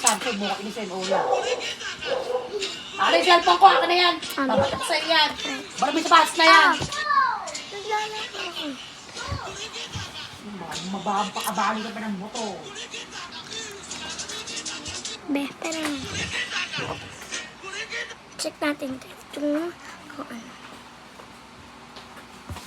Samsung mo, inisin ulo. Ano yung cellphone ko? Akin na yan. Papatak sa'yo yan. Maraming sapatos na yan. Mababakabali ka pa ng buto. Be, pero check natin kung ano.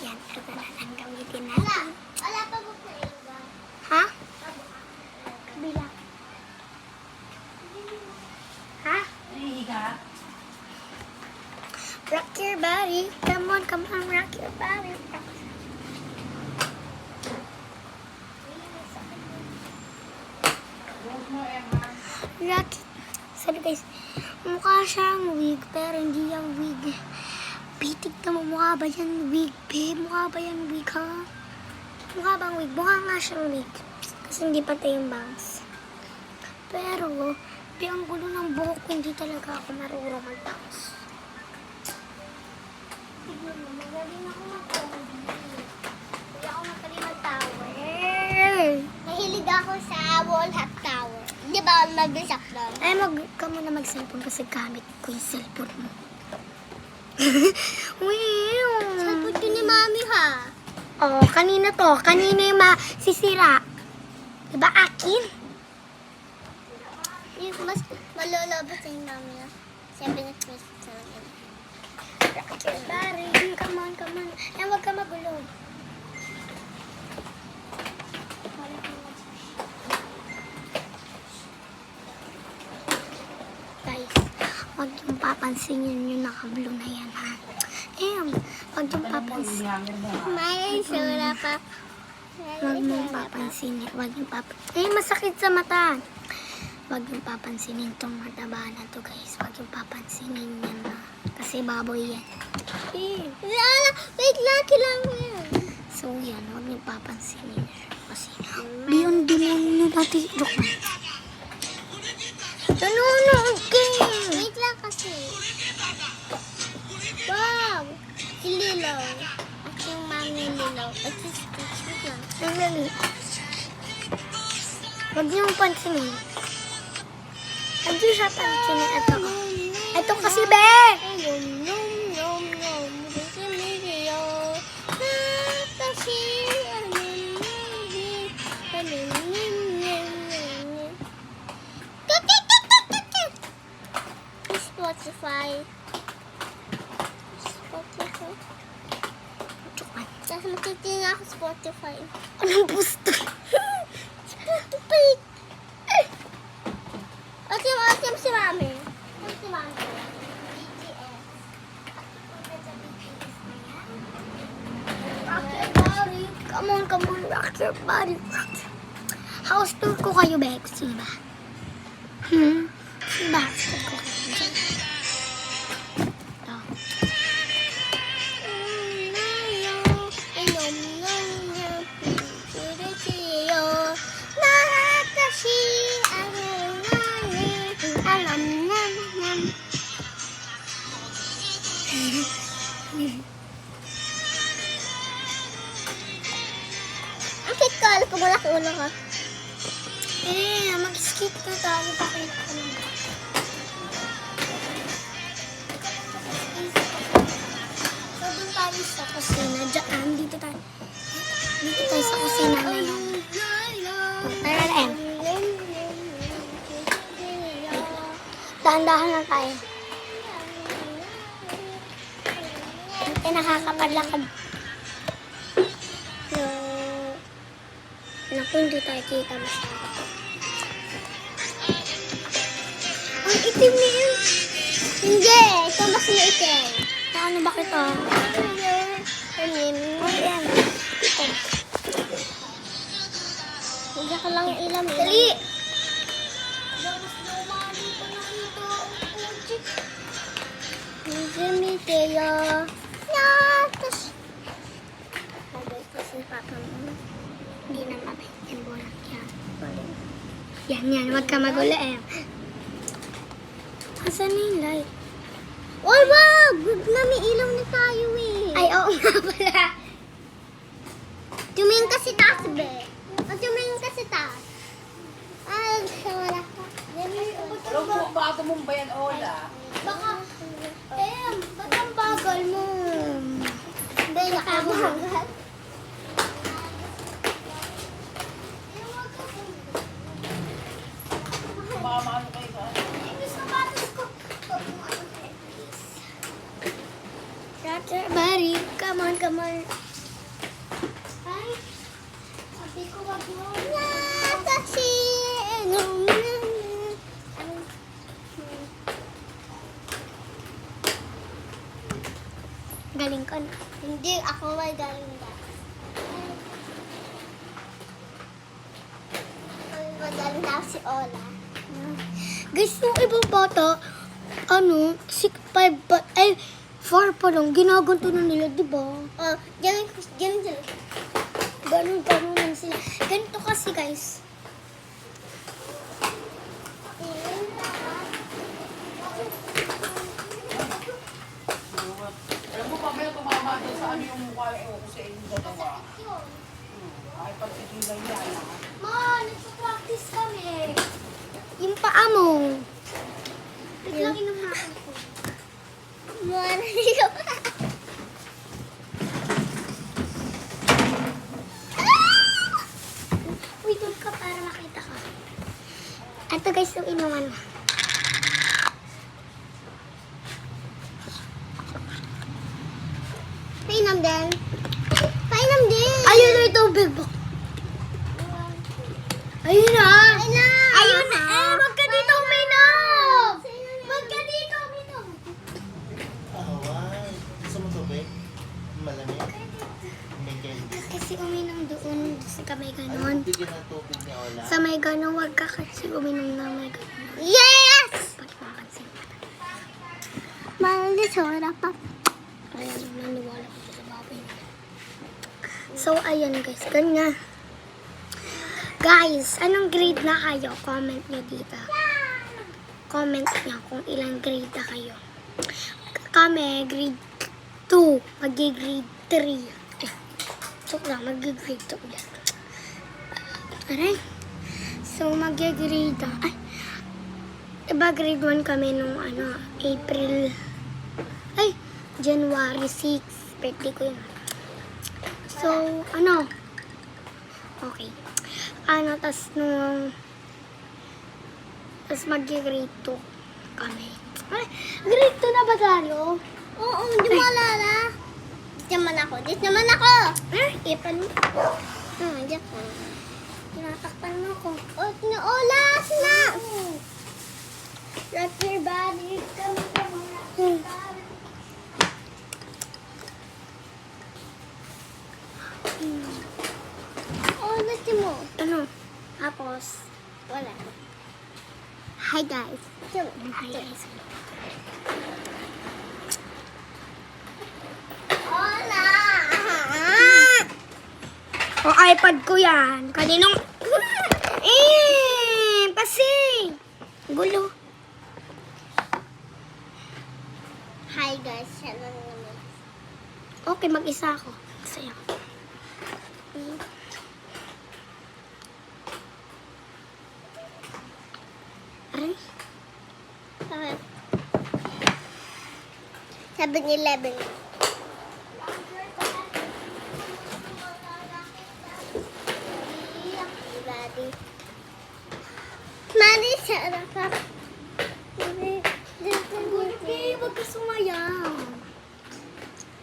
Yan, ito na lang gamitin natin. Wala pa mo sa iba. Ha? Kabila. Ha? Nahihiga. Rock your body. Come on, rock your body. Rock. Sabi guys, mukha siyang wig, pero hindi yung wig. Pitig ka mo, mukha ba yan wig, babe? Mukha ba yan wig, ha? Mukha bang wig? Mukha nga siyang wig. Kasi hindi patay yung bangs. Pero, di ang gulo ng buhok ko, hindi talaga ako marunong mag-bangs. Tignan mo, magaling ako mag-bangs. Hindi ako magaling mag-tower. Mahilig ako sa wall hat tower. Di ba mag-usap lang? Ay, ka muna mag-cellphone kasi gamit ko yung cellphone mo. Cellphone ko ni mami ha. Oh, kanina to. Kanina yung masisira. Diba akin? Yung mas malulobot sa yung mami ha. Sabi na twist sa akin. Barry, come on. Eh, huwag ka magulo. Guys, huwag yung papansinin yung naka-blue na yan, ha? Huwag yung papansinin. May sura pa. Huwag mong papansinin. Masakit sa mata. Huwag yung papansinin tong mataba na to, guys. Huwag yung papansinin yan, ha? Kasi baboy yan. Wait lang, kailangan mo yan. So, yan. Huwag yung papansinin. Kasi, beyond demonyo natin. Joke man. Okay. Wait lang kasi. Wow! Si Lilaw. At yung mami Lilaw. At si Stitch. Wait lang. Ang lali. Huwag niyong pansinin. Huwag niyo siya pansinin. Ito kasi, be! Spotify. Joke man. Tapos matitingin ako Spotify. Anong gusto? Spotify. Atim si mami. Si mami. BTS. Rock your body. Come on. Rock your body. House tour ko kayo, be. Gusto niyo ba? Gusto niyo ba? House tour ko kayo. Ito. Ang cute ka. Alam pag wala ka ulo ka. Mag-skip na tayo. Pakita ko lang. So, doon tayo sa kusina. Diyan, dito tayo. Dito tayo sa kusina na yan. Tara na yan. Dahan-dahan lang tayo. Ay, nakakapadlakad. Naku, hindi tayo kita masyado. Ang itim na yun. Hindi. Ito mas maitim. Ano ba kita? Ayan. Hindi ka lang ilam. Dali! Miteo. Natas. Kasi papa mo, hindi na mabait yung bulak yan. Yan, wag ka magulo eh. Asan na yung light? Oy, wag! Good na, may ilaw na tayo eh. Ay, oo nga pala. Tumingin ka sa taas, be. Tumingin ka sa taas. Ay, wala ka. Pero bago mong ba yan, Ola? Baka, ba't ang bagal mo? Hindi, nakabagal. Mamaano kayo ba? Yung sapatos ko. Roger, Barry, come on, come on. Ay, sabi ko wag mo. Kasi, galing ko na. Hindi, ako may galing na. Magaling na si Ola. Guys, yung ibang bata, 6, 5, 4 pa lang, ginaganto na nila, di ba? Ganun sila. Ganun lang sila. Ganito kasi, guys. Alam mo, pamaya tumama doon sa ano yung mukha ko sa inyo dalawa. Ay, pagtigilan yan. Ma, nagpa-practice kami. Yung paa mo. Wait lang, inom na ako. Ma, naligaw. Wait, doon ka para makita ka. Ito guys, yung inuman. Painom din. Painom din. Ayun na ito, big box. Ayun na. Ayun na. Wag ka dito uminom. Wag ka dito uminom. Away. Gusto mo tubig? Malamig? May candy. Kasi uminom doon sa may Ano ganon. bigyan ng tubig ni Ola? Sa may ganon, wag ka kasi uminom na may ganon. Yes! Ba't makansin ka? Mahal na soda pa. Ayan, naniwala ko sa baboy. So, ayan guys, ganyan. Guys, anong grade na kayo? Comment nyo dito. Comment nyo kung ilang grade na kayo. Kami, grade 2. Magi-grade 3. So lang, magi-grade 2 ulit. Aray. So, magi-grade ay, iba grade 1 kami nung April, January 6. Birthday ko yun. So, okay. Tas mag-grade 2 kami. Ay, grade 2 na ba tayo? Oo, hindi mo alala. Dito naman ako. Dito naman ako. Ipan mo. Diyan ka. Tinatakpan mo ko. Ola, sila. Rock your body. Come on. Ola, mo. Tapos, Wala. hi guys. Hi, guys. Ola! O iPad ko yan. Kaninong... Pasi! Gulo. Hi guys, siya lang naman. Okay, mag-isa ako. Sa'yo. Aray. Okay. 7-Eleven. Mari, sarap ka. Huwag ka sumayaw.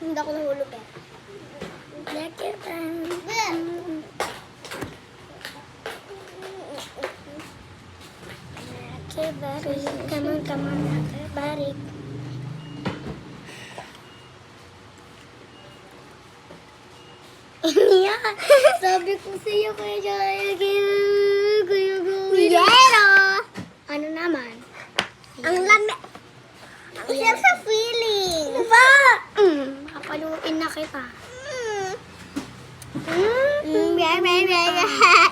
Hindi ako nahulog eh. Black your pen. Okay, buddy. Come on, okay, buddy. Yan. Sabi ko sa'yo, Kuya Yelo! Ano naman? Ang lami. Ang sarap sa feeling. Diba? Kapaluin na kita.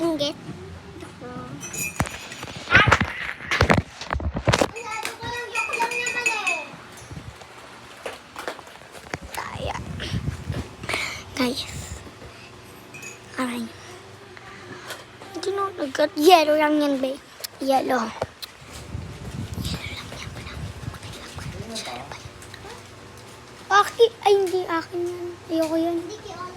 Inggit. Guys. Aray. Hindi na agad. Yellow lang yan, babe. Yellow. Akin, ay hindi akin yan. Ayoko yan. Hindi kay Ola.